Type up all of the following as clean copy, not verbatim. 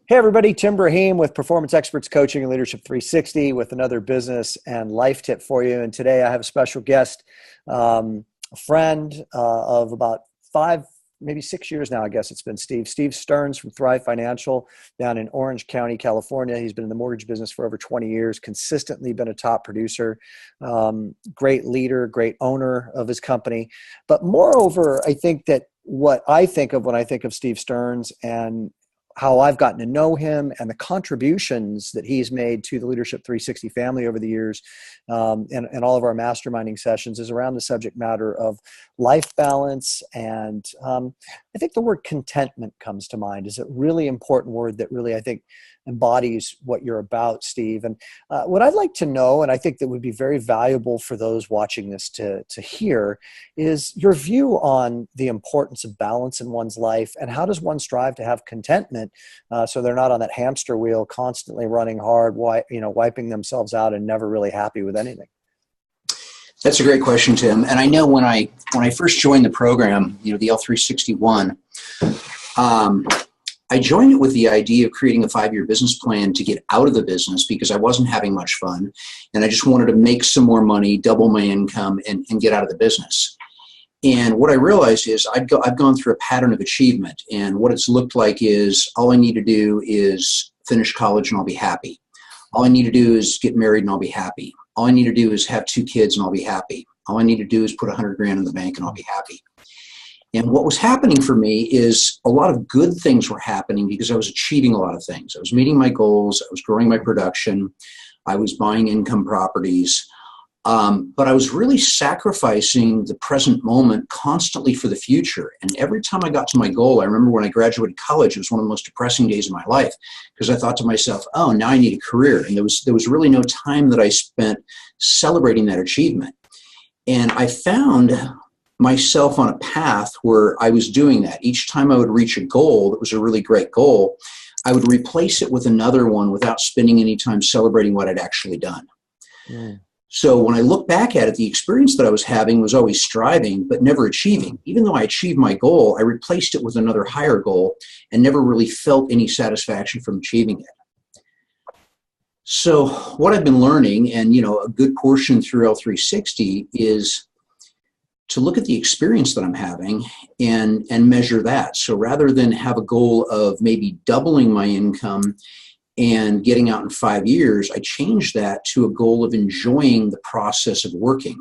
Hey everybody, Tim Brahim with Performance Experts Coaching and Leadership 360 with another business and life tip for you. And today I have a special guest, a friend of about 5, maybe 6 years now, I guess it's been Steve Stearns from Thrive Financial down in Orange County, California. He's been in the mortgage business for over 20 years, consistently been a top producer, great leader, great owner of his company. But moreover, I think that what I think of when I think of Steve Stearns and how I've gotten to know him and the contributions that he's made to the Leadership 360 family over the years, and all of our masterminding sessions is around the subject matter of life balance. And I think the word contentment comes to mind is a really important word that really, I think, embodies what you're about, Steve. And what I'd like to know, and I think that would be very valuable for those watching this to hear, is your view on the importance of balance in one's life, and how does one strive to have contentment so they're not on that hamster wheel, constantly running hard, wiping themselves out and never really happy with anything. That's a great question, Tim. And I know when I first joined the program, the L361, I joined it with the idea of creating a 5-year business plan to get out of the business because I wasn't having much fun. And I just wanted to make some more money, double my income, and get out of the business. And what I realized is I've gone through a pattern of achievement. And what it's looked like is all I need to do is finish college and I'll be happy. All I need to do is get married and I'll be happy. All I need to do is have 2 kids and I'll be happy. All I need to do is put $100,000 in the bank and I'll be happy. And what was happening for me is a lot of good things were happening because I was achieving a lot of things. I was meeting my goals. I was growing my production. I was buying income properties. But I was really sacrificing the present moment constantly for the future. And every time I got to my goal, I remember when I graduated college, it was one of the most depressing days of my life because I thought to myself, oh, now I need a career. And there was really no time that I spent celebrating that achievement. And I found myself on a path where I was doing that. Each time I would reach a goal that was a really great goal, I would replace it with another one without spending any time celebrating what I'd actually done. Mm. So when I look back at it, the experience that I was having was always striving, but never achieving. Even though I achieved my goal, I replaced it with another higher goal and never really felt any satisfaction from achieving it. So what I've been learning, and a good portion through L360, is to look at the experience that I'm having and measure that. So rather than have a goal of maybe doubling my income and getting out in 5 years, I changed that to a goal of enjoying the process of working.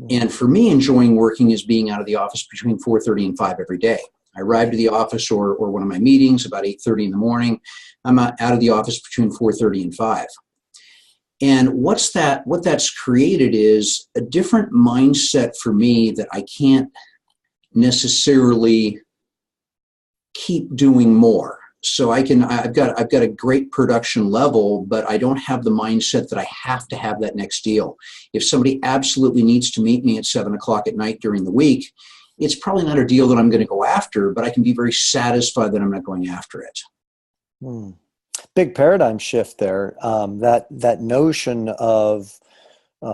And for me, enjoying working is being out of the office between 4:30 and 5 every day. I arrive to the office or one of my meetings about 8:30 in the morning. I'm out of the office between 4:30 and 5. And what that's created is a different mindset for me that I can't necessarily keep doing more. So I've got a great production level, but I don't have the mindset that I have to have that next deal. If somebody absolutely needs to meet me at 7:00 at night during the week, it's probably not a deal that I'm going to go after, but I can be very satisfied that I'm not going after it. Big paradigm shift there. That notion of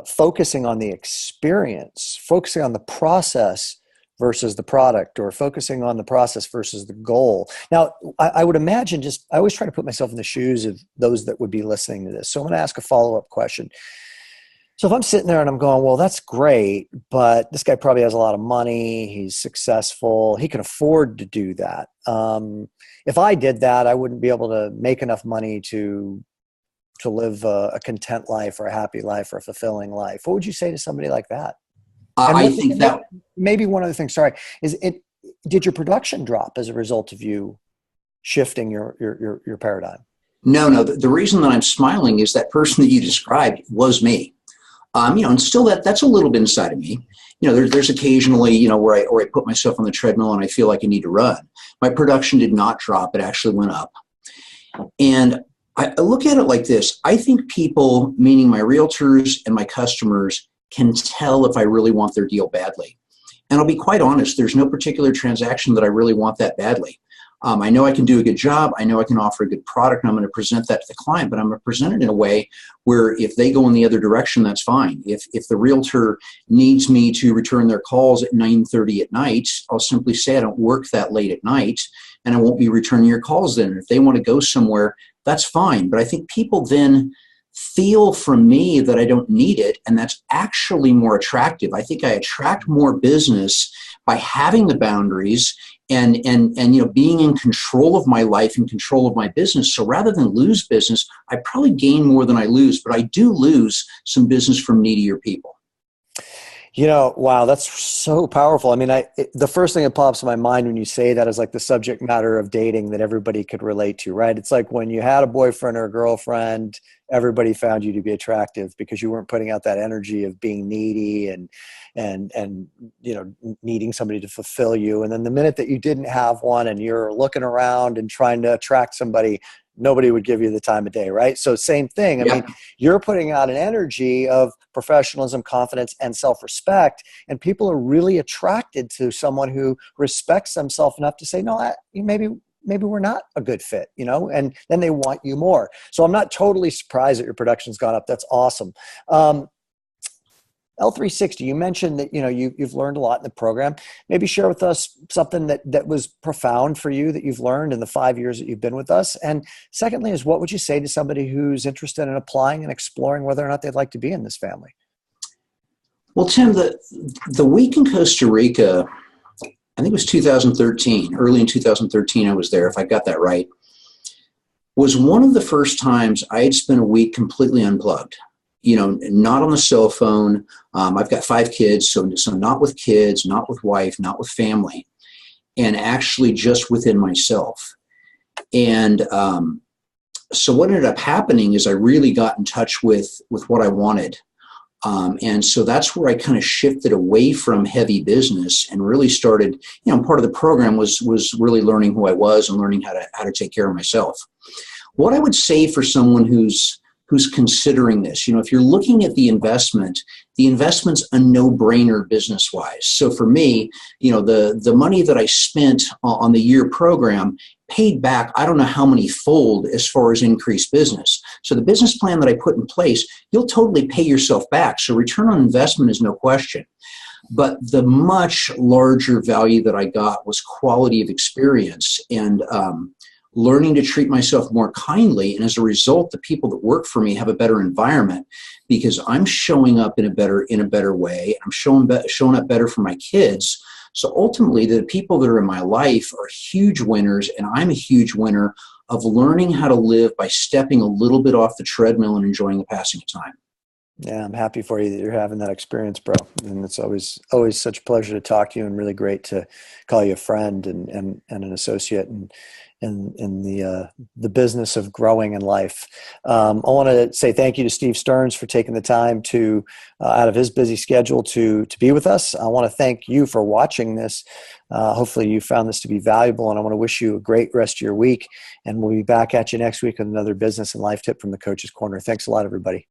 focusing on the experience, focusing on the process versus the product, or focusing on the process versus the goal. Now, I would imagine I always try to put myself in the shoes of those that would be listening to this. So I'm going to ask a follow-up question. So if I'm sitting there and I'm going, well, that's great, but this guy probably has a lot of money, he's successful, he can afford to do that. If I did that, I wouldn't be able to make enough money to live a content life or a happy life or a fulfilling life. What would you say to somebody like that? I think that maybe one other thing, did your production drop as a result of you shifting your paradigm? No. The reason that I'm smiling is that person that you described was me. And still that's a little bit inside of me. There's occasionally, where I put myself on the treadmill and I feel like I need to run. My production did not drop. It actually went up. And I look at it like this. I think people, meaning my realtors and my customers, can tell if I really want their deal badly. And I'll be quite honest, there's no particular transaction that I really want that badly. I know I can do a good job. I know I can offer a good product, and I'm going to present that to the client, but I'm going to present it in a way where if they go in the other direction, that's fine. If the realtor needs me to return their calls at 9:30 at night, I'll simply say I don't work that late at night, and I won't be returning your calls then. If they want to go somewhere, that's fine. But I think people then feel from me that I don't need it, and that's actually more attractive. I think I attract more business by having the boundaries and being in control of my life and control of my business. So rather than lose business, I probably gain more than I lose, but I do lose some business from needier people. Wow, that's so powerful. I mean, the first thing that pops in my mind when you say that is like the subject matter of dating that everybody could relate to, right? It's like when you had a boyfriend or a girlfriend, everybody found you to be attractive because you weren't putting out that energy of being needy and needing somebody to fulfill you. And then the minute that you didn't have one and you're looking around and trying to attract somebody, nobody would give you the time of day, right? So same thing. I mean, you're putting out an energy of professionalism, confidence, and self-respect, and people are really attracted to someone who respects themselves enough to say, no, maybe we're not a good fit, and then they want you more. So I'm not totally surprised that your production's gone up. That's awesome. L360, you mentioned that, you've learned a lot in the program. Maybe share with us something that was profound for you that you've learned in the 5 years that you've been with us. And secondly is, what would you say to somebody who's interested in applying and exploring whether or not they'd like to be in this family? Well, Tim, the week in Costa Rica, I think it was 2013, early in 2013 I was there, if I got that right, was one of the first times I had spent a week completely unplugged. Not on the cell phone. I've got 5 kids, so not with kids, not with wife, not with family, and actually just within myself. And so what ended up happening is I really got in touch with what I wanted. And so that's where I kind of shifted away from heavy business and really started, part of the program was really learning who I was and learning how to take care of myself. What I would say for someone who's considering this, if you're looking at the investment's a no-brainer business-wise. So for me, the money that I spent on the year program paid back, I don't know how many fold as far as increased business. So the business plan that I put in place, you'll totally pay yourself back. So return on investment is no question. But the much larger value that I got was quality of experience and learning to treat myself more kindly. And as a result, the people that work for me have a better environment because I'm showing up in a better way. I'm showing up better for my kids. So ultimately, the people that are in my life are huge winners, and I'm a huge winner of learning how to live by stepping a little bit off the treadmill and enjoying the passing of time. Yeah, I'm happy for you that you're having that experience, bro. And it's always such a pleasure to talk to you, and really great to call you a friend and an associate and in the business of growing in life. I want to say thank you to Steve Stearns for taking the time to out of his busy schedule to be with us. I want to thank you for watching this. Hopefully you found this to be valuable, and I want to wish you a great rest of your week. And we'll be back at you next week with another business and life tip from the Coach's Corner. Thanks a lot, everybody.